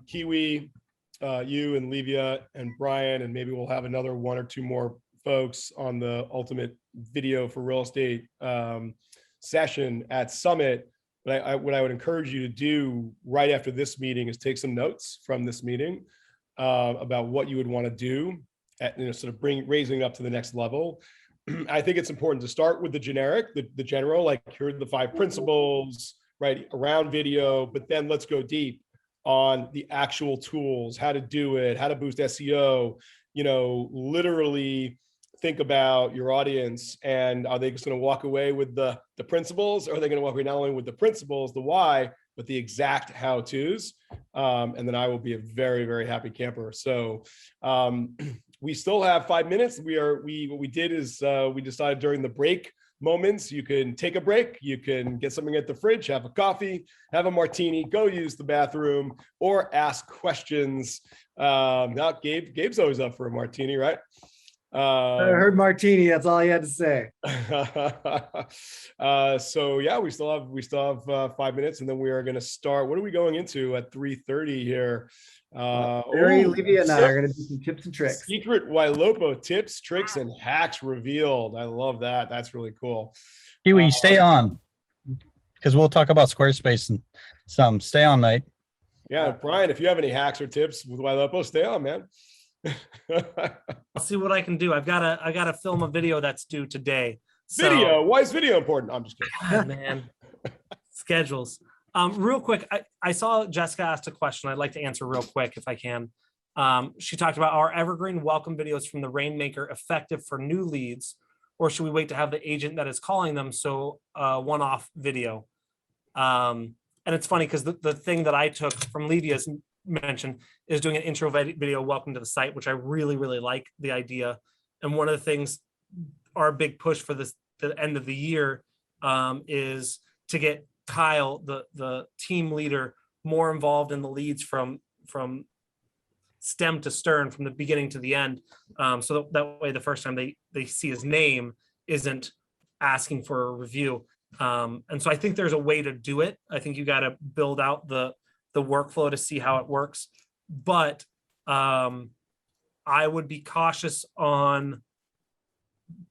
Kiwi, you and Levia and Brian, and maybe we'll have another 1 or 2 more folks on the ultimate video for real estate session at Summit. But what I would encourage you to do right after this meeting is take some notes from this meeting about what you would want to do at, sort of raising it up to the next level. I think it's important to start with the generic, the general, like here are the 5 principles, right, around video, but then let's go deep on the actual tools, how to do it, how to boost SEO, literally think about your audience, and are they just going to walk away with the principles, or are they going to walk away not only with the principles, the why, but the exact how-tos, and then I will be a very, very happy camper. So we still have 5 minutes. What we did is we decided during the break moments, you can take a break, you can get something at the fridge, have a coffee, have a martini, go use the bathroom, or ask questions. Now Gabe's always up for a martini, right? I heard martini. That's all he had to say. So yeah, we still have 5 minutes, and then we are going to start. What are we going into at 3:30 here? Barry, Levy, and I are going to do some tips and tricks. Secret Ylopo tips, tricks, and hacks revealed. I love that. That's really cool. Kiwi, stay on, because we'll talk about Squarespace and some. Stay on, mate. Yeah, Brian, if you have any hacks or tips with Ylopo, stay on, man. I'll see what I can do. I've got to film a video that's due today. So, video? Why is video important? I'm just kidding. God, man. Schedules. Real quick, I saw Jessica asked a question. I'd like to answer real quick if I can. She talked about, are evergreen welcome videos from the Rainmaker effective for new leads, or should we wait to have the agent that is calling them? So one-off video. And it's funny because the thing that I took from Livia's mention is doing an intro video, welcome to the site, which I really, really like the idea. And one of the things, our big push for the end of the year is to get Kyle, the team leader, more involved in the leads from stem to stern, from the beginning to the end. So that way, the first time they see his name isn't asking for a review. And so I think there's a way to do it. I think you got to build out the workflow to see how it works. But I would be cautious on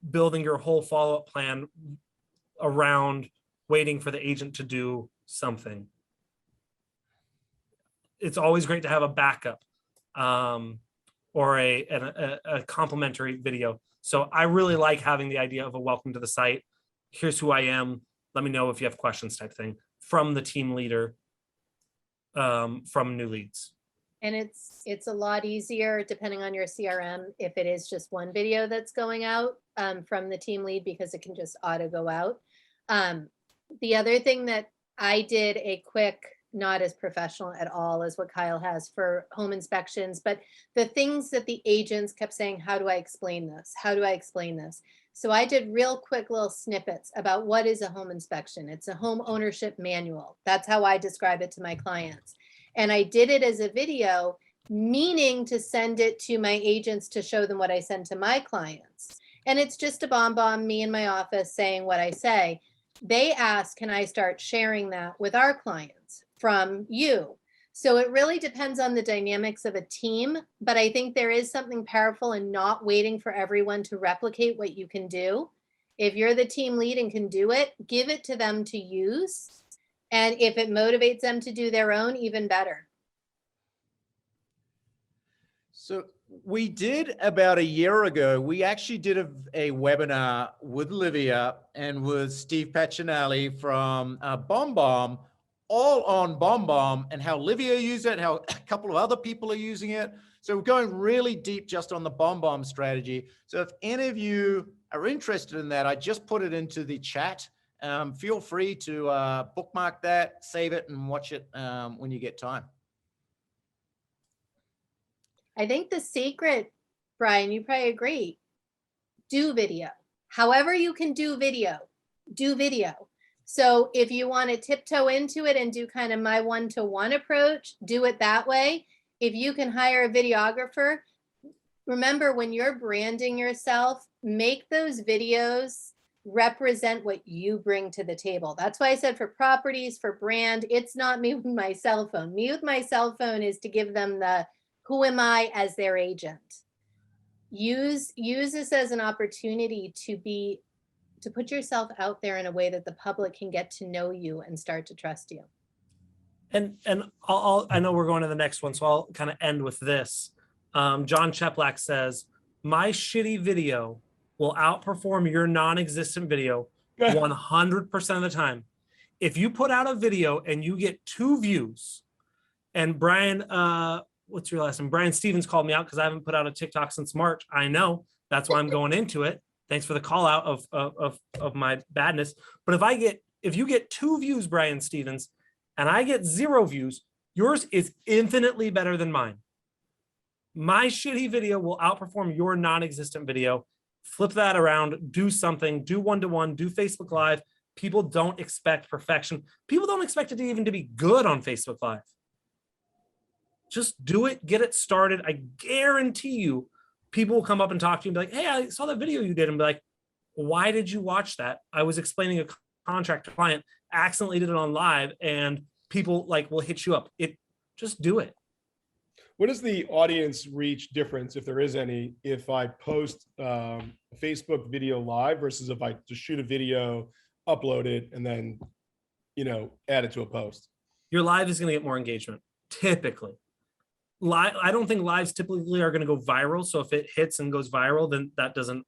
building your whole follow-up plan around waiting for the agent to do something. It's always great to have a backup or a complimentary video. So I really like having the idea of a welcome to the site. Here's who I am. Let me know if you have questions type thing from the team leader from new leads. And it's a lot easier depending on your CRM if it is just one video that's going out from the team lead, because it can just auto go out. The other thing that I did a quick, not as professional at all as what Kyle has for home inspections, but the things that the agents kept saying, how do I explain this? How do I explain this? So I did real quick little snippets about what is a home inspection. It's a home ownership manual. That's how I describe it to my clients. And I did it as a video, meaning to send it to my agents to show them what I send to my clients. And it's just a bomb, me in my office saying what I say. They ask, can I start sharing that with our clients from you? So it really depends on the dynamics of a team, but I think there is something powerful in not waiting for everyone to replicate what you can do. If you're the team lead and can do it, give it to them to use. And if it motivates them to do their own, even better. So we did about a year ago, we actually did a webinar with Livia and with Steve Pachinelli from Bombbomb, all on Bombbomb and how Livia used it, how a couple of other people are using it. So we're going really deep just on the Bombbomb strategy. So if any of you are interested in that, I just put it into the chat. Feel free to bookmark that, save it, and watch it when you get time. I think the secret, Brian, you probably agree, do video. However you can do video, do video. So if you want to tiptoe into it and do kind of my one-to-one approach, do it that way. If you can hire a videographer, remember when you're branding yourself, make those videos represent what you bring to the table. That's why I said for properties, for brand, it's not me with my cell phone. Me with my cell phone is to give them the who am I as their agent. Use this as an opportunity to put yourself out there in a way that the public can get to know you and start to trust you. And I know we're going to the next one, so I'll kind of end with this. John Cheplack says, my shitty video will outperform your non-existent video 100% of the time. If you put out a video and you get 2 views, and Brian, what's your last name? Brian Stevens called me out because I haven't put out a TikTok since March. I know, that's why I'm going into it. Thanks for the call out of my badness. But if you get 2 views, Brian Stevens, and I get 0 views, yours is infinitely better than mine. My shitty video will outperform your non-existent video. Flip that around, do something, do one-to-one, do Facebook Live. People don't expect perfection. People don't expect it even to be good on Facebook Live. Just do it, get it started. I guarantee you, people will come up and talk to you and be like, hey, I saw that video you did, and be like, why did you watch that? I was explaining a contract to a client, accidentally did it on live, and people will hit you up. Just do it. What is the audience reach difference, if there is any, if I post a Facebook video live versus if I just shoot a video, upload it, and then, add it to a post? Your live is going to get more engagement, typically. I don't think lives typically are going to go viral. So if it hits and goes viral, then that doesn't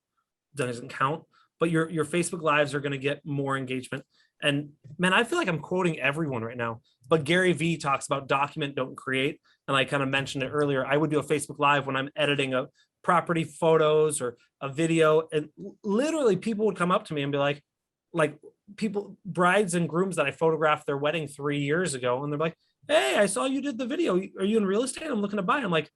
count. But your Facebook lives are going to get more engagement. And man, I feel like I'm quoting everyone right now, but Gary Vee talks about document, don't create. And I kind of mentioned it earlier. I would do a Facebook Live when I'm editing a property photos or a video. And literally people would come up to me and be like people, brides and grooms that I photographed their wedding 3 years ago. And they're like, hey, I saw you did the video. Are you in real estate? I'm looking to buy. I'm like,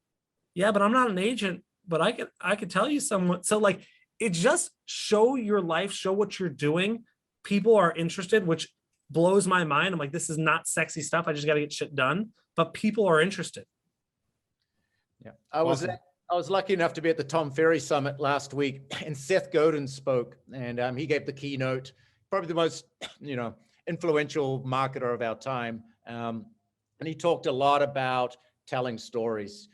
yeah, but I'm not an agent, but I could tell you someone. So like, it just show your life, show what you're doing. People are interested, which blows my mind. I'm like, this is not sexy stuff. I just got to get shit done, but people are interested. Yeah. I was lucky enough to be at the Tom Ferry Summit last week, and Seth Godin spoke, and he gave the keynote, probably the most, influential marketer of our time. And he talked a lot about telling stories,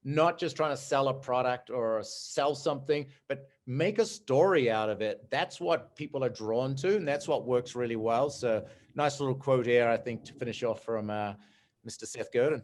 not just trying to sell a product or sell something, but make a story out of it. That's what people are drawn to, and that's what works really well. So nice little quote here, I think, to finish off from Mr. Seth Godin.